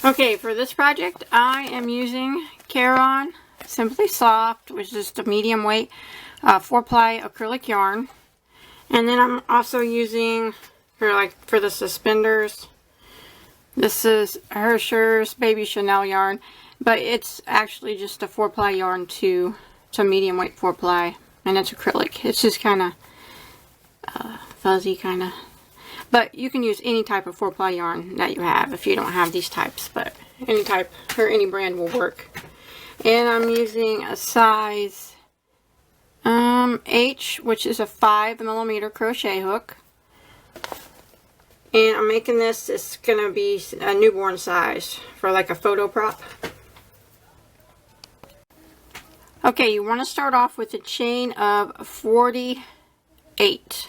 Okay, for this project, I am using Caron Simply Soft, which is just a medium weight 4-ply acrylic yarn. And then I'm also using, for the suspenders, this is Hersher's Baby Chanel yarn, but it's actually just a 4-ply yarn to medium weight 4-ply, and it's acrylic. It's just kind of fuzzy, kind of. But you can use any type of 4-ply yarn that you have if you don't have these types, but any type or any brand will work. And I'm using a size H, which is a 5mm crochet hook. And I'm making this, it's going to be a newborn size for like a photo prop. Okay, you want to start off with a chain of 48.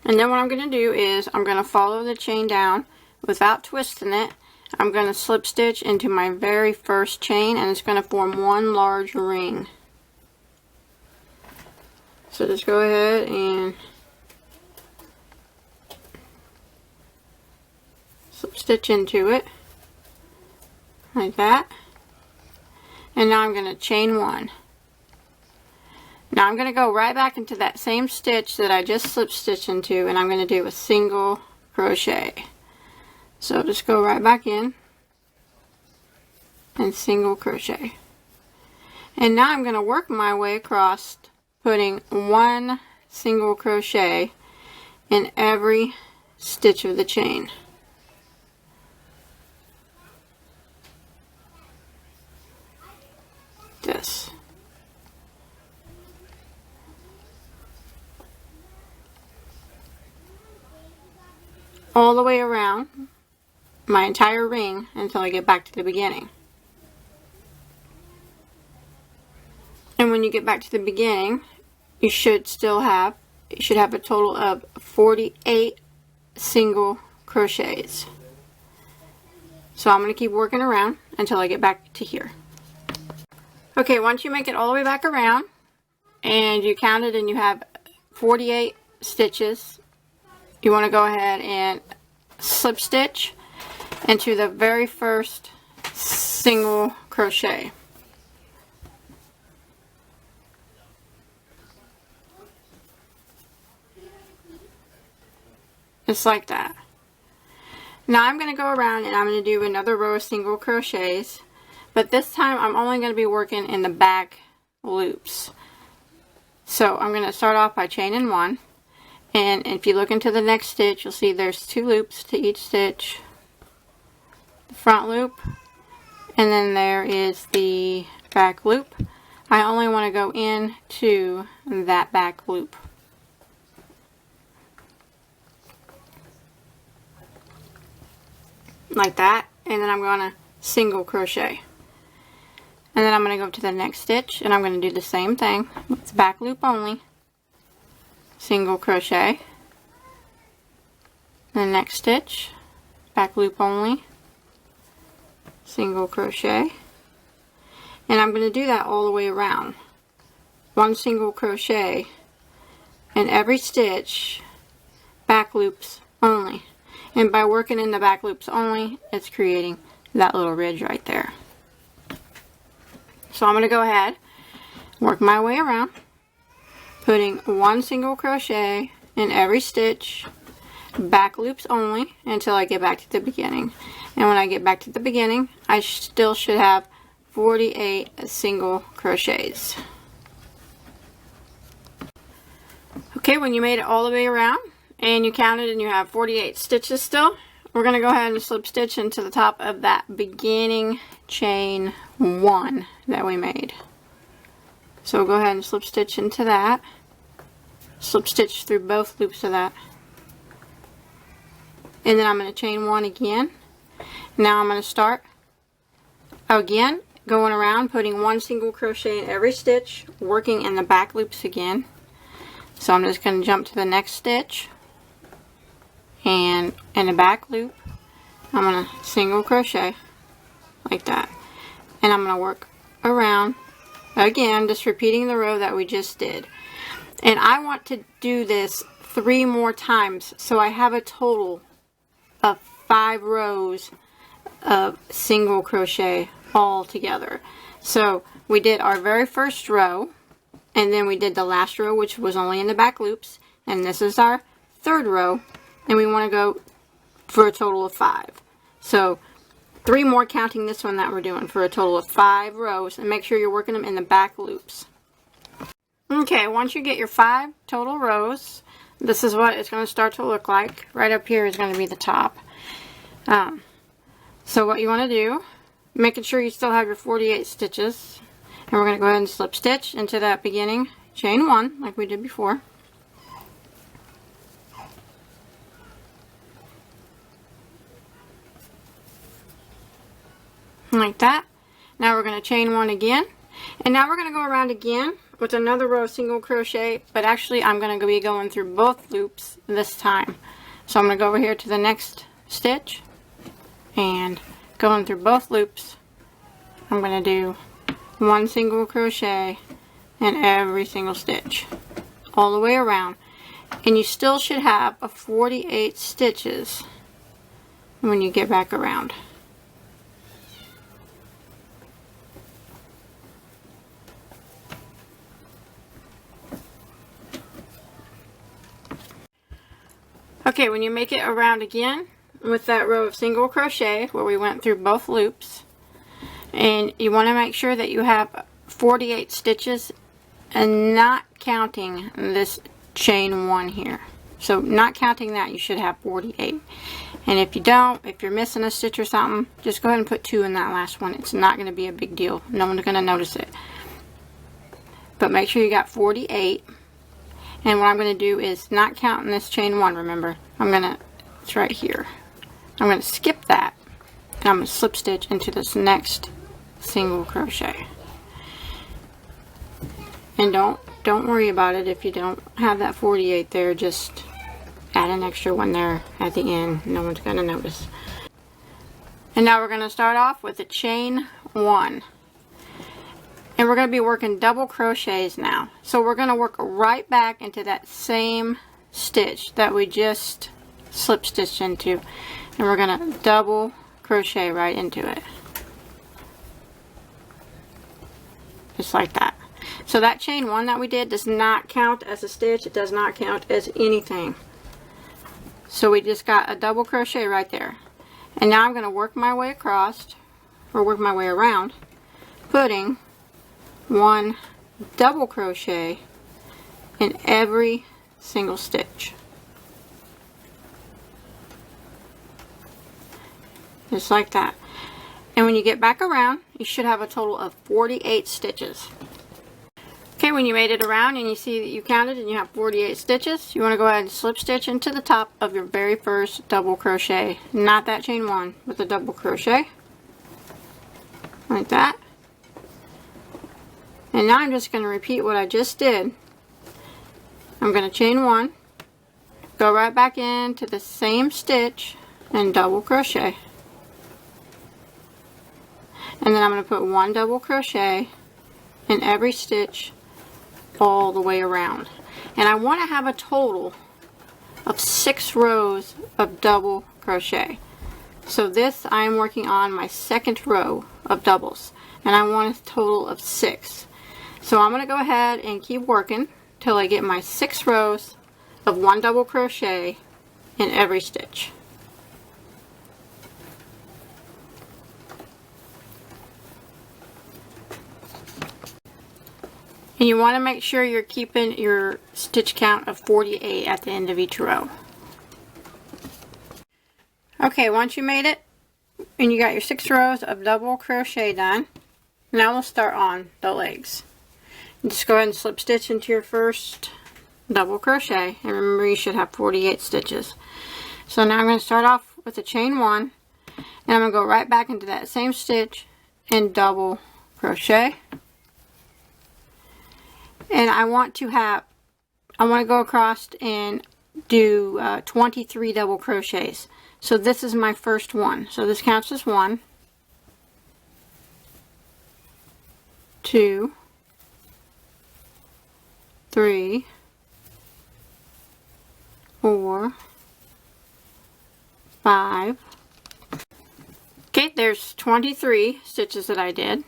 And then what I'm going to do is I'm going to follow the chain down without twisting it. I'm going to slip stitch into my very first chain, and it's going to form one large ring. So just go ahead and slip stitch into it like that. And now I'm going to chain one. Now I'm going to go right back into that same stitch that I just slip stitched into, and I'm going to do a single crochet. So just go right back in and single crochet. And now I'm going to work my way across, putting one single crochet in every stitch of the chain. This. All the way around my entire ring until I get back to the beginning. And when you get back to the beginning, you should have a total of 48 single crochets. So I'm going to keep working around until I get back to here. Okay, once you make it all the way back around and you count it and you have 48 stitches, you want to go ahead and slip stitch into the very first single crochet. Just like that. Now I'm going to go around and I'm going to do another row of single crochets, but this time I'm only going to be working in the back loops. So I'm going to start off by chaining one. And if you look into the next stitch, you'll see there's 2 loops to each stitch. The front loop, and then there is the back loop. I only want to go into that back loop. Like that. And then I'm going to single crochet. And then I'm going to go to the next stitch, and I'm going to do the same thing. It's back loop only. Single crochet, the next stitch, back loop only, single crochet, and I'm going to do that all the way around. One single crochet in every stitch, back loops only. And by working in the back loops only, it's creating that little ridge right there. So I'm going to go ahead, work my way around, putting one single crochet in every stitch, back loops only, until I get back to the beginning. And when I get back to the beginning, I still should have 48 single crochets. Okay, when you made it all the way around and you counted and you have 48 stitches still, we're going to go ahead and slip stitch into the top of that beginning chain 1 that we made. So go ahead and slip stitch into that. Slip stitch through both loops of that. And then I'm going to chain 1 again. Now I'm going to start again, going around, putting one single crochet in every stitch, working in the back loops again. So I'm just going to jump to the next stitch, and in the back loop, I'm going to single crochet like that. And I'm going to work around again, just repeating the row that we just did. And I want to do this 3 more times, so I have a total of 5 rows of single crochet all together. So we did our very first row, and then we did the last row, which was only in the back loops, and this is our third row, and we want to go for a total of 5. So 3 more counting this one that we're doing, for a total of 5 rows, and make sure you're working them in the back loops. Okay, once you get your 5 total rows, this is what it's going to start to look like. Right up here is going to be the top. So what you want to do, making sure you still have your 48 stitches, and we're going to go ahead and slip stitch into that beginning chain 1 like we did before. Like that. Now we're going to chain 1 again, and now we're going to go around again with another row of single crochet, but actually I'm going to be going through both loops this time. So I'm going to go over here to the next stitch and going through both loops. I'm going to do 1 single crochet in every single stitch all the way around, and you still should have a 48 stitches when you get back around. Okay, when you make it around again with that row of single crochet where we went through both loops, and you want to make sure that you have 48 stitches and not counting this chain 1 here. So not counting that, you should have 48. And if you don't, if you're missing a stitch or something, just go ahead and put 2 in that last one. It's not going to be a big deal. No one's going to notice it. But make sure you got 48. And what I'm going to do is not counting this chain 1, remember. It's right here. I'm going to skip that, and I'm going to slip stitch into this next single crochet. And don't worry about it if you don't have that 48 there. Just add an extra one there at the end. No one's going to notice. And now we're going to start off with a chain 1. And we're going to be working double crochets now. So we're going to work right back into that same stitch that we just slip stitched into. And we're going to double crochet right into it. Just like that. So that chain 1 that we did does not count as a stitch. It does not count as anything. So we just got a double crochet right there. And now I'm going to work my way across, or work my way around, putting 1 double crochet in every single stitch. Just like that. And when you get back around, you should have a total of 48 stitches. Okay, when you made it around and you see that you counted and you have 48 stitches, you want to go ahead and slip stitch into the top of your very first double crochet. Not that chain 1, but the double crochet. Like that. And now I'm just going to repeat what I just did. I'm going to chain 1, go right back into the same stitch and double crochet. And then I'm going to put 1 double crochet in every stitch all the way around. And I want to have a total of 6 rows of double crochet. So this, I am working on my second row of doubles, and I want a total of 6. So I'm going to go ahead and keep working till I get my 6 rows of 1 double crochet in every stitch. And you want to make sure you're keeping your stitch count of 48 at the end of each row. Okay, once you made it and you got your 6 rows of double crochet done, now we'll start on the legs. Just go ahead and slip stitch into your first double crochet, and remember you should have 48 stitches. So now I'm going to start off with a chain 1, and I'm going to go right back into that same stitch and double crochet. And I want to go across and do 23 double crochets. So this is my first one. So this counts as 1, 2, 3, 4, 5, Okay, there's 23 stitches that I did.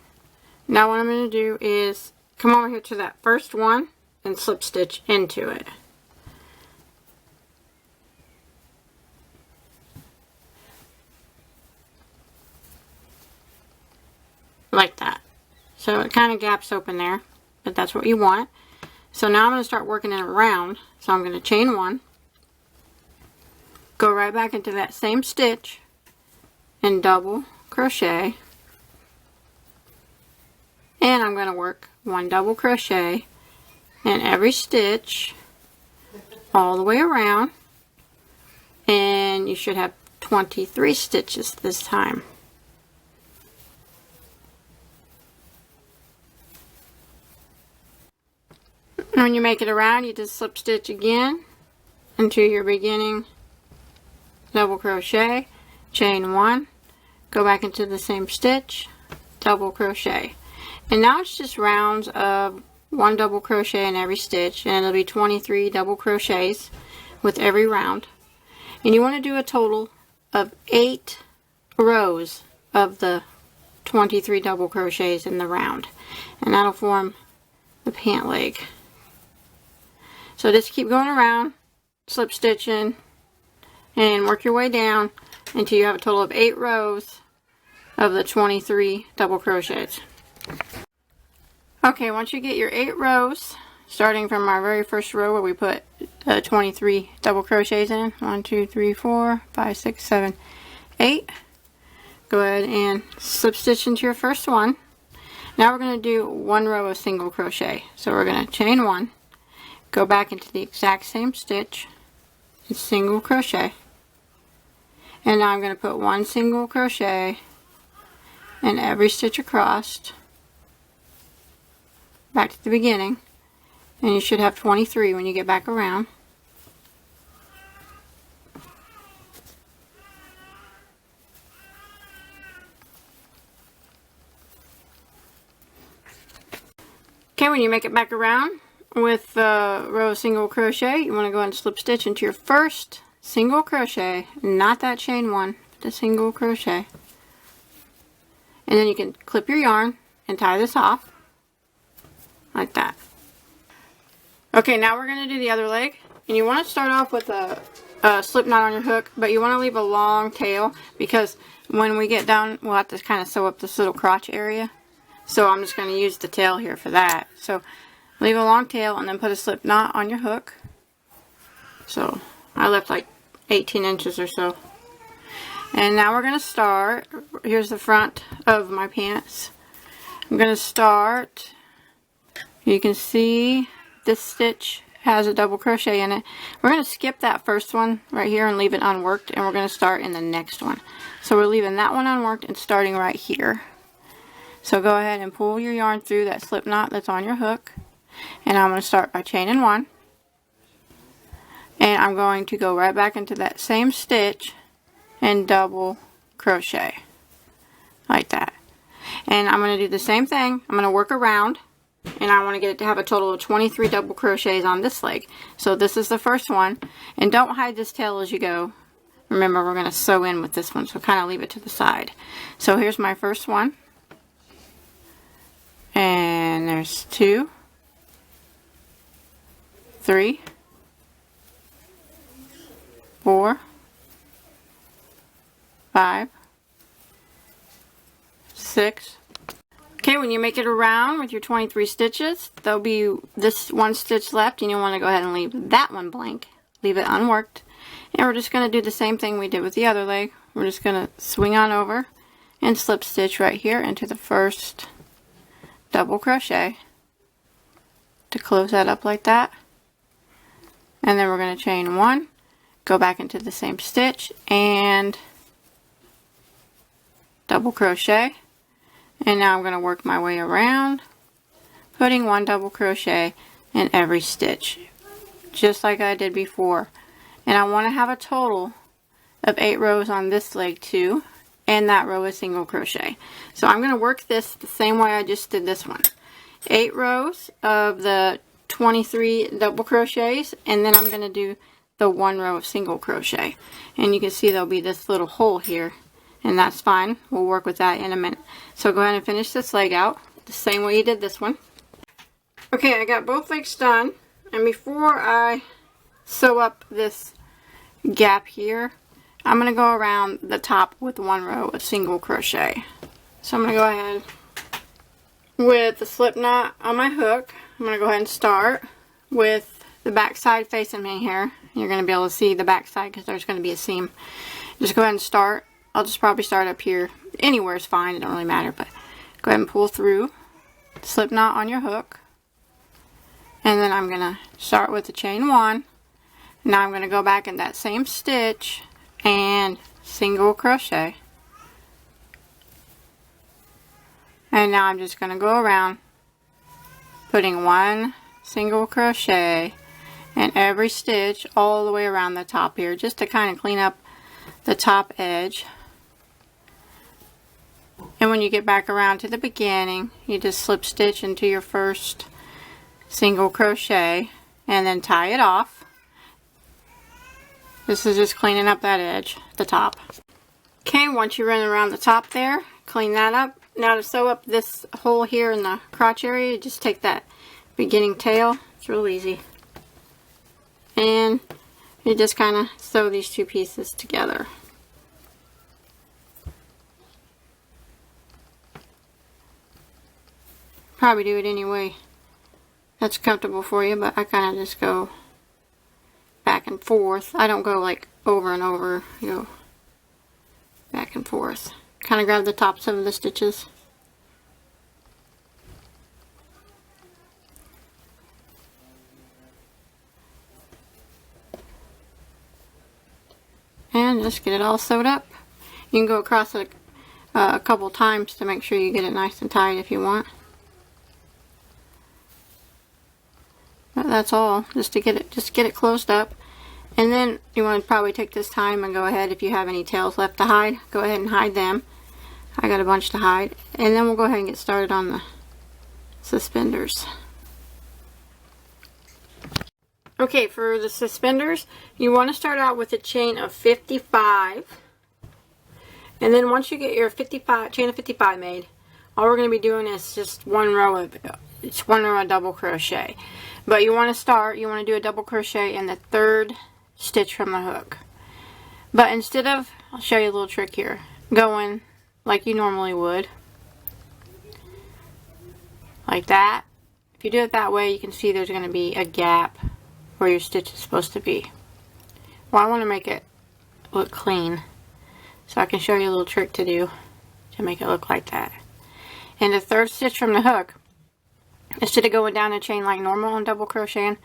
Now what I'm going to do is come over here to that first one and slip stitch into it. Like that. So it kind of gaps open there, but that's what you want. So now I'm going to start working it around. So I'm going to chain one, go right back into that same stitch, and double crochet. And I'm going to work one double crochet in every stitch all the way around, and you should have 23 stitches this time. And when you make it around, you just slip stitch again into your beginning double crochet, chain one, go back into the same stitch, double crochet. And now it's just rounds of one double crochet in every stitch, and it'll be 23 double crochets with every round. And you want to do a total of 8 rows of the 23 double crochets in the round, and that'll form the pant leg. So just keep going around, slip stitching, and work your way down until you have a total of 8 rows of the 23 double crochets. Okay, once you get your 8 rows, starting from our very first row where we put 23 double crochets in, 1, 2, 3, 4, 5, 6, 7, 8, go ahead and slip stitch into your first one. Now we're going to do 1 row of single crochet. So we're going to chain 1, go back into the exact same stitch, and single crochet. And now I'm going to put 1 single crochet in every stitch across, back to the beginning, and you should have 23 when you get back around. Okay, when you make it back around with the row of single crochet, you want to go ahead and slip stitch into your first single crochet, not that chain one, but the single crochet. And then you can clip your yarn and tie this off like that. Okay, now we're going to do the other leg, and you want to start off with a slip knot on your hook, but you want to leave a long tail because when we get down, we'll have to kind of sew up this little crotch area. So I'm just going to use the tail here for that. So leave a long tail and then put a slip knot on your hook. So I left like 18 inches or so. And now we're going to start. Here's the front of my pants. I'm going to start. You can see this stitch has a double crochet in it. We're going to skip that first one right here and leave it unworked, and we're going to start in the next one. So we're leaving that one unworked and starting right here. So go ahead and pull your yarn through that slip knot that's on your hook, and I'm going to start by chaining 1, and I'm going to go right back into that same stitch and double crochet like that. And I'm going to do the same thing. I'm going to work around, and I want to get it to have a total of 23 double crochets on this leg. So this is the first one, and don't hide this tail as you go. Remember, we're going to sew in with this one, so kind of leave it to the side. So here's my first one, and there's 2, 3, 4, 5, 6. Okay, when you make it around with your 23 stitches, there'll be this one stitch left, and you'll want to go ahead and leave that one blank. Leave it unworked. And we're just going to do the same thing we did with the other leg. We're just going to swing on over and slip stitch right here into the first double crochet to close that up like that. And then we're going to chain 1, go back into the same stitch, and double crochet. And now I'm going to work my way around, putting 1 double crochet in every stitch, just like I did before. And I want to have a total of 8 rows on this leg too, and that row is single crochet. So I'm going to work this the same way I just did this one. 8 rows of the 23 double crochets, and then I'm going to do the 1 row of single crochet. And you can see there'll be this little hole here, and that's fine. We'll work with that in a minute. So go ahead and finish this leg out the same way you did this one. Okay, I got both legs done, and before I sew up this gap here, I'm going to go around the top with 1 row of single crochet. So I'm going to go ahead with the slip knot on my hook. I'm going to go ahead and start with the back side facing me here. You're going to be able to see the back side because there's going to be a seam. Just go ahead and start. I'll just probably start up here. Anywhere is fine, it don't really matter, but go ahead and pull through the slip knot on your hook. And then I'm going to start with the chain 1. Now I'm going to go back in that same stitch and single crochet. And now I'm just going to go around putting 1 single crochet in every stitch all the way around the top here, just to kind of clean up the top edge. And when you get back around to the beginning, you just slip stitch into your first single crochet and then tie it off. This is just cleaning up that edge, the top. Okay, once you run around the top there, clean that up. Now to sew up this hole here in the crotch area, you just take that beginning tail. It's real easy. And you just kind of sew these 2 pieces together. Probably do it any way that's comfortable for you, but I kind of just go back and forth. I don't go like over and over. You go back and forth. Kind of grab the tops of the stitches. And just get it all sewed up. You can go across it a couple times to make sure you get it nice and tight if you want. But that's all, just to get it closed up. And then you want to probably take this time and go ahead, if you have any tails left to hide, go ahead and hide them. I got a bunch to hide. And then we'll go ahead and get started on the suspenders. Okay, for the suspenders, you want to start out with a chain of 55. And then once you get your chain of 55 made, all we're going to be doing is just 1 row of double crochet. But you want to do a double crochet in the 3rd stitch from the hook. But instead of, I'll show you a little trick here, going like you normally would, like that. If you do it that way, you can see there's going to be a gap where your stitch is supposed to be. Well, I want to make it look clean, so I can show you a little trick to do to make it look like that. In the 3rd stitch from the hook, instead of going down a chain like normal and double crocheting,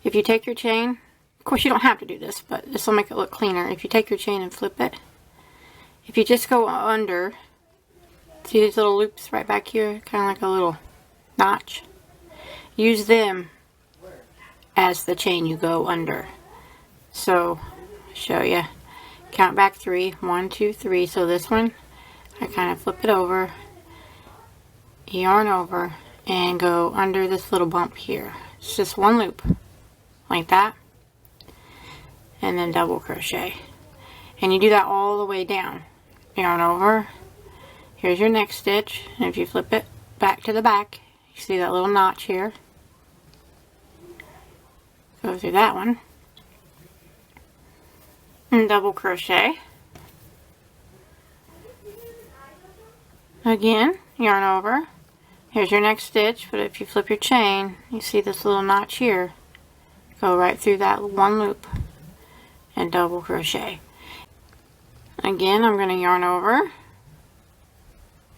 if you take your chain, of course you don't have to do this, but this will make it look cleaner. If you take your chain and flip it, if you just go under, see these little loops right back here, kind of like a little notch, use them as the chain you go under. So, I'll show you. Count back 3. 1, 2, 3. So this one, I kind of flip it over, yarn over, and go under this little bump here. It's just 1 loop, like that, and then double crochet. And you do that all the way down. Yarn over. Here's your next stitch, and if you flip it back to the back, you see that little notch here. Go through that one, and double crochet. Again, yarn over. Here's your next stitch, but if you flip your chain, you see this little notch here. Go right through that 1 loop and double crochet. Again, I'm going to yarn over,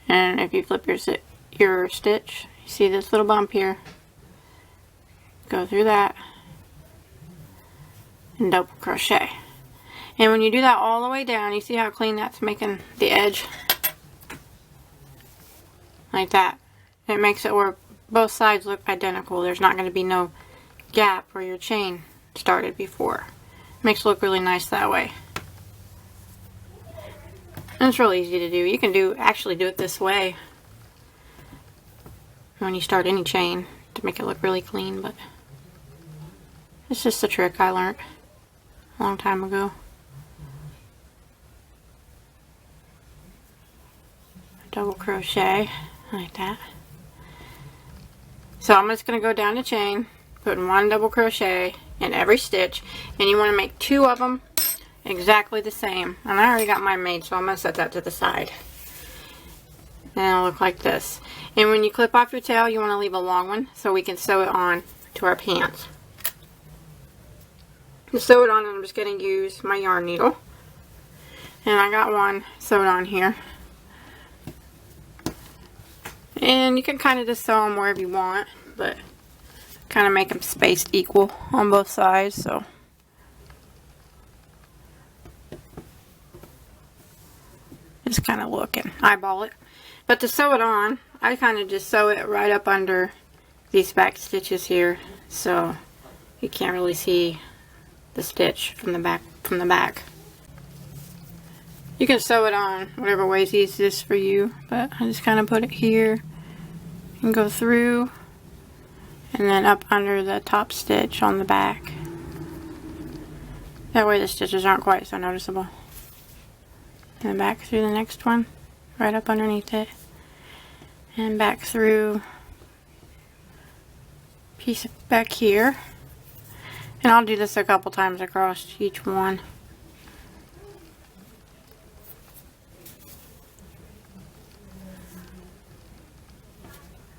and if you flip your stitch, you see this little bump here. Go through that and double crochet. And when you do that all the way down, you see how clean that's making the edge? Like that. It makes it where both sides look identical. There's not going to be no gap where your chain started before. Makes it look really nice that way. And it's really easy to do. You can actually do it this way when you start any chain to make it look really clean, but it's just a trick I learned a long time ago. double crochet like that. So I'm just going to go down the chain, putting 1 double crochet in every stitch, and you want to make 2 of them exactly the same. And I already got mine made, so I'm going to set that to the side. And it'll look like this. And when you clip off your tail, you want to leave a long one so we can sew it on to our pants. To sew it on, I'm just going to use my yarn needle. And I got one sewed on here. And you can kind of just sew them wherever you want, but kind of make them spaced equal on both sides. So just kind of look and eyeball it. But to sew it on, I kind of just sew it right up under these back stitches here, so you can't really see the stitch from the back. You can sew it on whatever way is easiest for you, but I just kind of put it here and go through and then up under the top stitch on the back. That way the stitches aren't quite so noticeable. And then back through the next one, right up underneath it, and back through piece back here. And I'll do this a couple times across each one.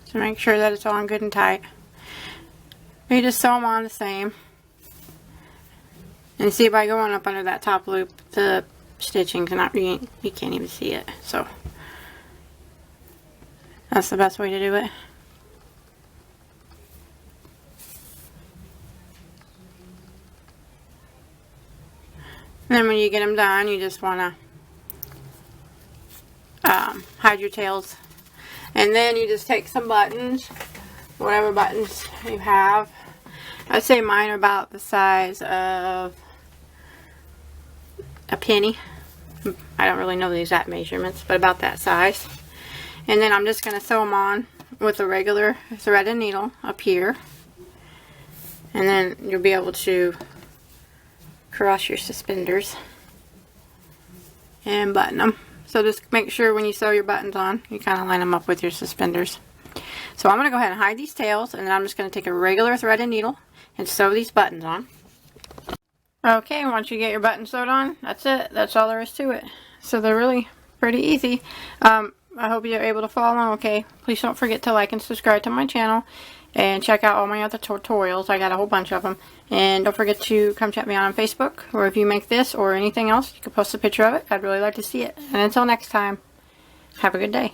So make sure that it's on good and tight. You just sew them on the same. And see, by going up under that top loop, the stitching cannot be, you can't even see it. So that's the best way to do it. And then when you get them done, you just want to hide your tails. And then you just take some buttons, whatever buttons you have. I'd say mine are about the size of a penny. I don't really know the exact measurements, but about that size. And then I'm just going to sew them on with a regular thread and needle up here. And then you'll be able to cross your suspenders and button them. So just make sure when you sew your buttons on, you kind of line them up with your suspenders. So I'm going to go ahead and hide these tails, and then I'm just going to take a regular thread and needle and sew these buttons on. Okay, once you get your buttons sewed on, that's it. That's all there is to it. So they're really pretty easy. I hope you're able to follow okay. Please don't forget to like and subscribe to my channel, and check out all my other tutorials. I got a whole bunch of them. And don't forget to come chat me on Facebook, or if you make this or anything else, you can post a picture of it. I'd really like to see it. And until next time, have a good day.